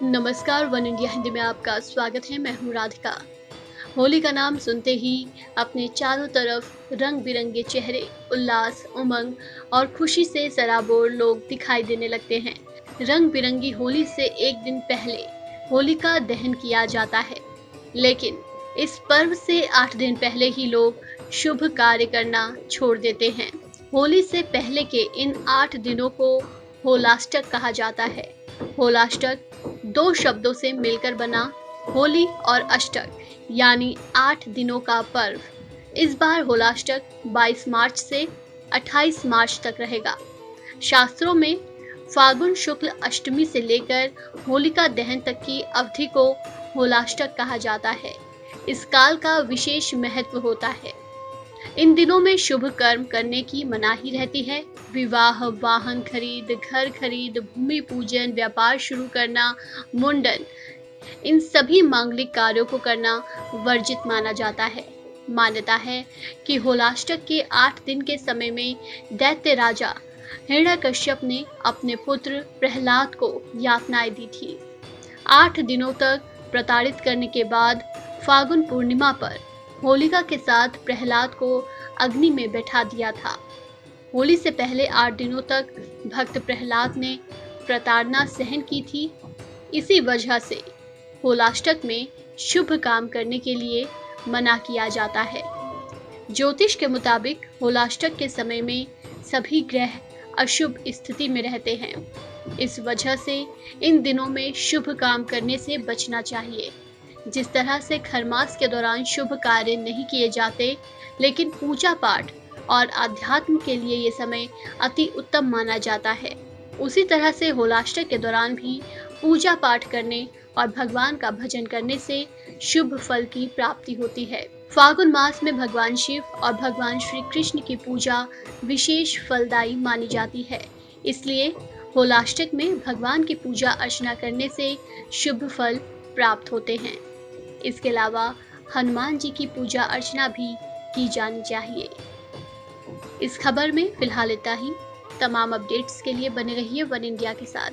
नमस्कार, one India Hindi में आपका स्वागत है। मैं हूँ राधिका। होली का नाम सुनते ही अपने चारों तरफ रंग बिरंगे चेहरे, उल्लास, उमंग और खुशी से सराबोर लोग दिखाई देने लगते हैं। रंग बिरंगी होली से एक दिन पहले होलिका दहन किया जाता है, लेकिन इस पर्व से 8 दिन पहले ही लोग शुभ कार्य करना छोड़ देते हैं। होली से पहले के इन 8 दिनों को होलाष्टक कहा जाता है। होलाष्टक 2 शब्दों से मिलकर बना होली और अष्टक यानी 8 दिनों का पर्व। इस बार होलाष्टक 22 मार्च से 28 मार्च तक रहेगा। शास्त्रों में फागुन शुक्ल अष्टमी से लेकर होलिका दहन तक की अवधि को होलाष्टक कहा जाता है। इस काल का विशेष महत्व होता है। इन दिनों में शुभ कर्म करने की मनाही रहती है। विवाह, वाहन खरीद, घर खरीद, भूमि पूजन, व्यापार शुरू करना, मुंडन, इन सभी मांगलिक कार्यों को करना वर्जित माना जाता है। मान्यता है कि होलाष्टक के 8 दिन के समय में दैत्य राजा हिरण्यकश्यप ने अपने पुत्र प्रहलाद को यातनाएं दी थी। 8 दिनों तक प्रताड़ित करने के बाद फागुन पूर्णिमा पर होलिका के साथ प्रहलाद को अग्नि में बैठा दिया था। होली से पहले 8 दिनों तक भक्त प्रहलाद ने प्रताड़ना सहन की थी। इसी वजह से होलाष्टक में शुभ काम करने के लिए मना किया जाता है। ज्योतिष के मुताबिक होलाष्टक के समय में सभी ग्रह अशुभ स्थिति में रहते हैं। इस वजह से इन दिनों में शुभ काम करने से बचना चाहिए। जिस तरह से खरमास के दौरान शुभ कार्य नहीं किए जाते, लेकिन पूजा पाठ और आध्यात्म के लिए ये समय अति उत्तम माना जाता है, उसी तरह से होलाष्टक के दौरान भी पूजा पाठ करने और भगवान का भजन करने से शुभ फल की प्राप्ति होती है। फागुन मास में भगवान शिव और भगवान श्री कृष्ण की पूजा विशेष फलदायी मानी जाती है। इसलिए होलाष्टक में भगवान की पूजा अर्चना करने से शुभ फल प्राप्त होते हैं। इसके अलावा हनुमान जी की पूजा अर्चना भी की जानी चाहिए। इस खबर में फिलहाल इतना ही। तमाम अपडेट्स के लिए बने रहिए वन इंडिया के साथ।